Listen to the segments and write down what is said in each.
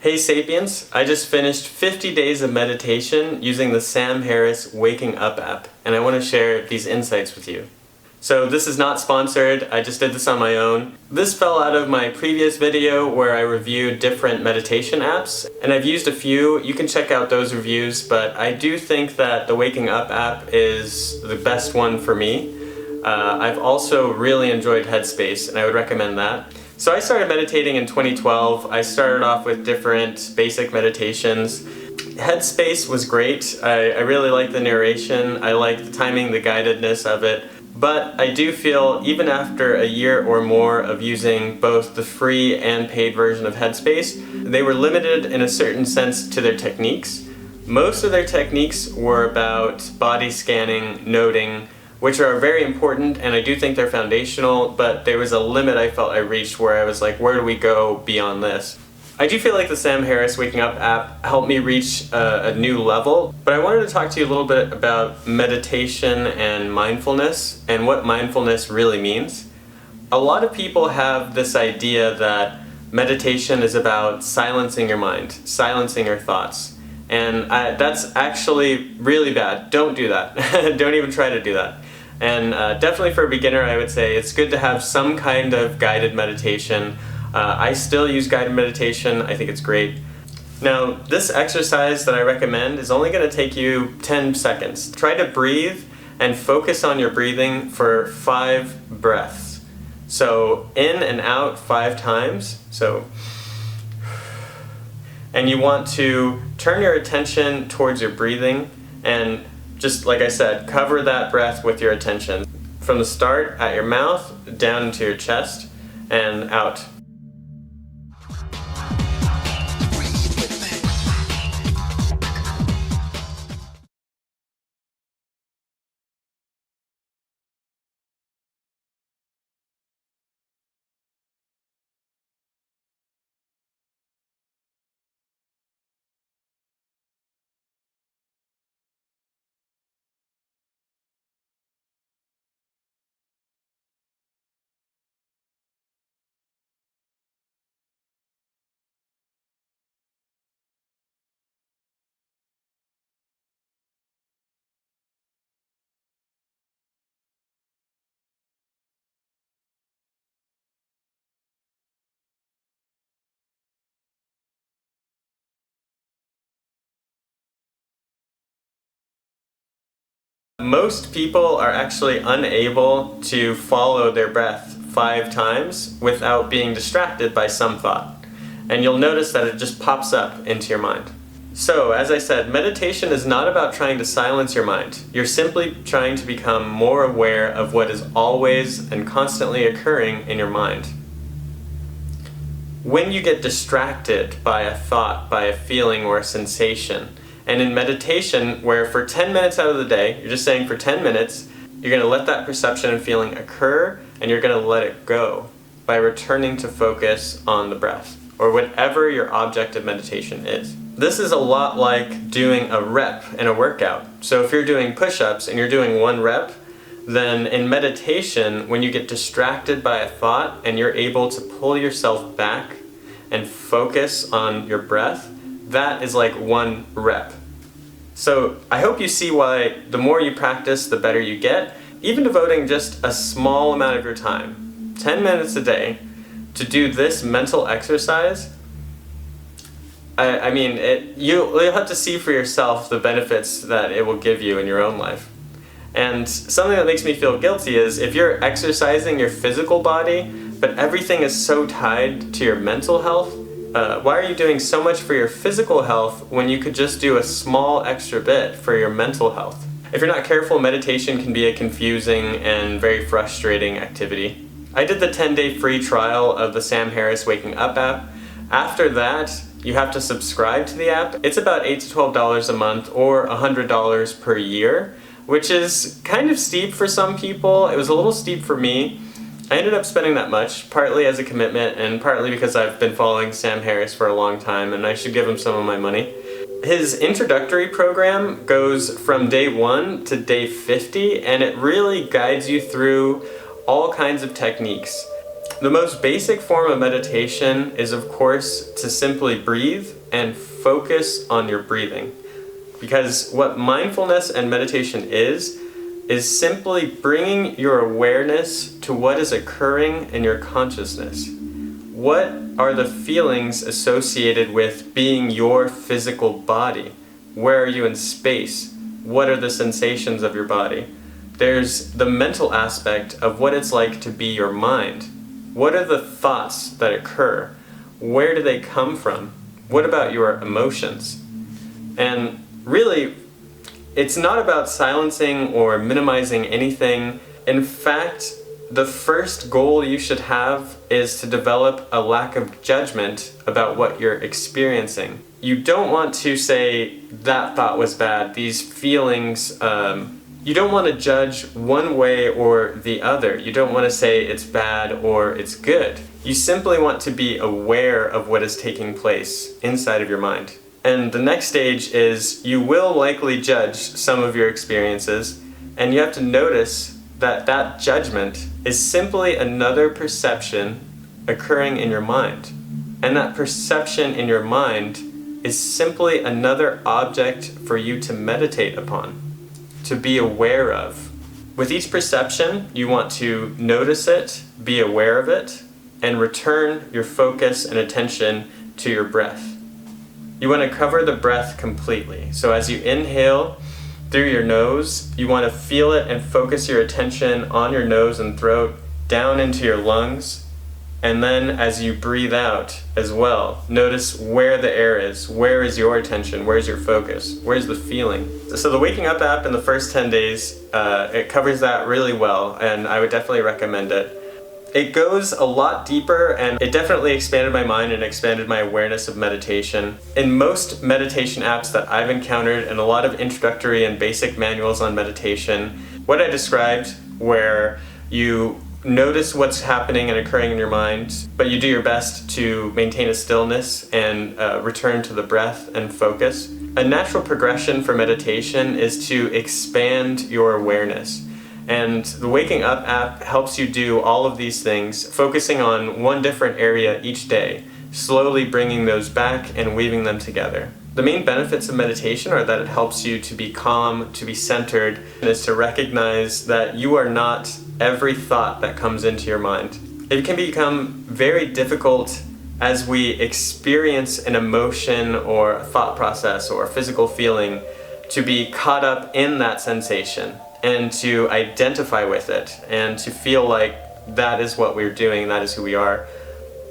Hey Sapiens, I just finished 50 days of meditation using the Sam Harris Waking Up app, and I want to share these insights with you. So this is not sponsored, I just did this on my own. This fell out of my previous video where I reviewed different meditation apps, and I've used a few. You can check out those reviews, but I do think that the Waking Up app is the best one for me. I've also really enjoyed Headspace, and I would recommend that. So I started meditating in 2012. I started off with different basic meditations. Headspace was great. I really liked the narration. I liked the timing, the guidedness of it. But I do feel, even after a year or more of using both the free and paid version of Headspace, they were limited in a certain sense to their techniques. Most of their techniques were about body scanning, noting, which are very important, and I do think they're foundational, but there was a limit I felt I reached where I was like, where do we go beyond this? I do feel like the Sam Harris Waking Up app helped me reach a new level, but I wanted to talk to you a little bit about meditation and mindfulness, and what mindfulness really means. A lot of people have this idea that meditation is about silencing your mind, silencing your thoughts, and that's actually really bad. Don't do that. Don't even try to do that. And definitely for a beginner, I would say it's good to have some kind of guided meditation. I still use guided meditation. I think it's great. Now, this exercise that I recommend is only going to take you 10 seconds. Try to breathe and focus on your breathing for 5 breaths. So in and out 5 times. And you want to turn your attention towards your breathing and just like I said, cover that breath with your attention. From the start, at your mouth, down into your chest, and out. Most people are actually unable to follow their breath 5 times without being distracted by some thought. And you'll notice that it just pops up into your mind. So, as I said, meditation is not about trying to silence your mind. You're simply trying to become more aware of what is always and constantly occurring in your mind. When you get distracted by a thought, by a feeling or a sensation, and in meditation, where for 10 minutes out of the day, you're just saying for 10 minutes, you're going to let that perception and feeling occur, and you're going to let it go by returning to focus on the breath, or whatever your object of meditation is. This is a lot like doing a rep in a workout. So if you're doing push-ups and you're doing 1 rep, then in meditation, when you get distracted by a thought and you're able to pull yourself back and focus on your breath, that is like 1 rep. So I hope you see why the more you practice, the better you get. Even devoting just a small amount of your time, 10 minutes a day, to do this mental exercise, you'll have to see for yourself the benefits that it will give you in your own life. And something that makes me feel guilty is if you're exercising your physical body, but everything is so tied to your mental health, why are you doing so much for your physical health when you could just do a small extra bit for your mental health? If you're not careful, meditation can be a confusing and very frustrating activity. I did the 10-day free trial of the Sam Harris Waking Up app. After that, you have to subscribe to the app. It's about $8 to $12 a month or $100 per year, which is kind of steep for some people. It was a little steep for me. I ended up spending that much, partly as a commitment and partly because I've been following Sam Harris for a long time and I should give him some of my money. His introductory program goes from day 1 to day 50, and it really guides you through all kinds of techniques. The most basic form of meditation is, of course, to simply breathe and focus on your breathing. Because what mindfulness and meditation is simply bringing your awareness to what is occurring in your consciousness. What are the feelings associated with being your physical body? Where are you in space? What are the sensations of your body? There's the mental aspect of what it's like to be your mind. What are the thoughts that occur? Where do they come from? What about your emotions? And really, it's not about silencing or minimizing anything. In fact, the first goal you should have is to develop a lack of judgment about what you're experiencing. You don't want to say, that thought was bad, these feelings, you don't want to judge one way or the other. You don't want to say it's bad or it's good. You simply want to be aware of what is taking place inside of your mind. And the next stage is you will likely judge some of your experiences, and you have to notice that that judgment is simply another perception occurring in your mind. And that perception in your mind is simply another object for you to meditate upon, to be aware of. With each perception, you want to notice it, be aware of it, and return your focus and attention to your breath. You want to cover the breath completely. So as you inhale through your nose, you want to feel it and focus your attention on your nose and throat, down into your lungs. And then as you breathe out as well, notice where the air is. Where is your attention? Where's your focus? Where's the feeling? So the Waking Up app in the first 10 days, it covers that really well, and I would definitely recommend it. It goes a lot deeper, and it definitely expanded my mind and expanded my awareness of meditation. In most meditation apps that I've encountered, and a lot of introductory and basic manuals on meditation, what I described, where you notice what's happening and occurring in your mind, but you do your best to maintain a stillness and return to the breath and focus. A natural progression for meditation is to expand your awareness. And the Waking Up app helps you do all of these things, focusing on one different area each day, slowly bringing those back and weaving them together. The main benefits of meditation are that it helps you to be calm, to be centered, and is to recognize that you are not every thought that comes into your mind. It can become very difficult as we experience an emotion or a thought process or a physical feeling to be caught up in that sensation and to identify with it and to feel like that is what we're doing, that is who we are.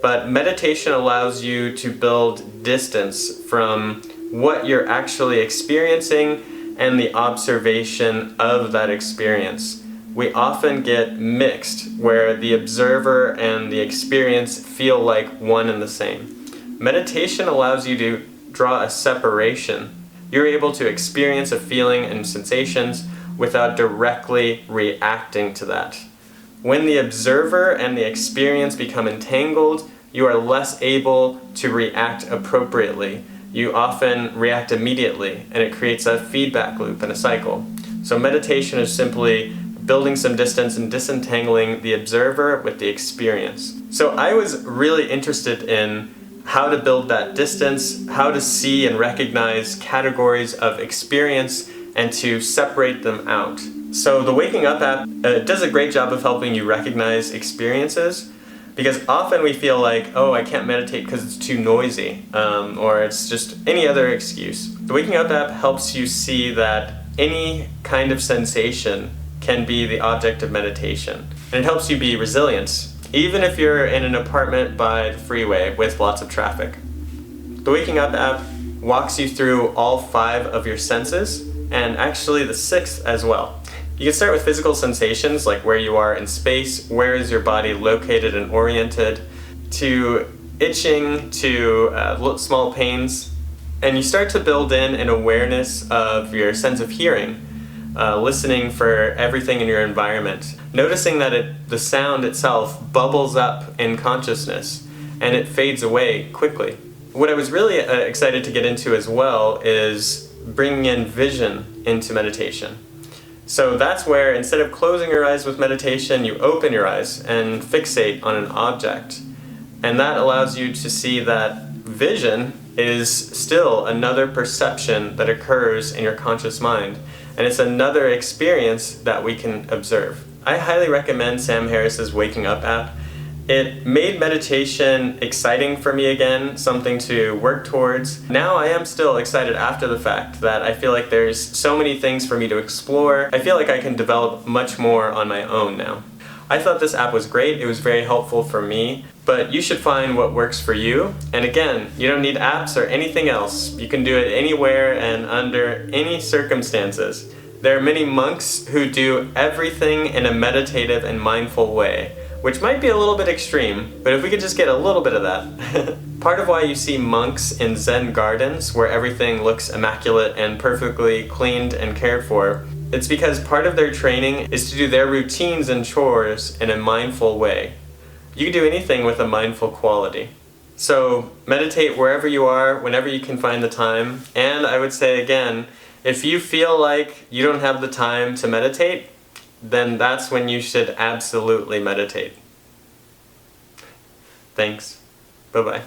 But meditation allows you to build distance from what you're actually experiencing and the observation of that experience. We often get mixed, where the observer and the experience feel like one and the same. Meditation allows you to draw a separation. You're able to experience a feeling and sensations without directly reacting to that. When the observer and the experience become entangled, you are less able to react appropriately. You often react immediately, and it creates a feedback loop and a cycle. So meditation is simply building some distance and disentangling the observer with the experience. So I was really interested in how to build that distance, how to see and recognize categories of experience and to separate them out. So the Waking Up app does a great job of helping you recognize experiences, because often we feel like, oh, I can't meditate because it's too noisy, or it's just any other excuse. The Waking Up app helps you see that any kind of sensation can be the object of meditation. And it helps you be resilient, even if you're in an apartment by the freeway with lots of traffic. The Waking Up app walks you through all 5 of your senses, and actually the 6th as well. You can start with physical sensations, like where you are in space, where is your body located and oriented, to itching, to small pains, and you start to build in an awareness of your sense of hearing, listening for everything in your environment, noticing that the sound itself bubbles up in consciousness and it fades away quickly. What I was really excited to get into as well is bringing in vision into meditation. So that's where, instead of closing your eyes with meditation, you open your eyes and fixate on an object. And that allows you to see that vision is still another perception that occurs in your conscious mind. And it's another experience that we can observe. I highly recommend Sam Harris's Waking Up app. It made meditation exciting for me again, something to work towards. Now I am still excited after the fact that I feel like there's so many things for me to explore. I feel like I can develop much more on my own now. I thought this app was great, it was very helpful for me, but you should find what works for you. And again, you don't need apps or anything else. You can do it anywhere and under any circumstances. There are many monks who do everything in a meditative and mindful way, which might be a little bit extreme, but if we could just get a little bit of that. Part of why you see monks in Zen gardens where everything looks immaculate and perfectly cleaned and cared for, it's because part of their training is to do their routines and chores in a mindful way. You can do anything with a mindful quality. So meditate wherever you are, whenever you can find the time, and I would say again, if you feel like you don't have the time to meditate, then that's when you should absolutely meditate. Thanks. Bye-bye.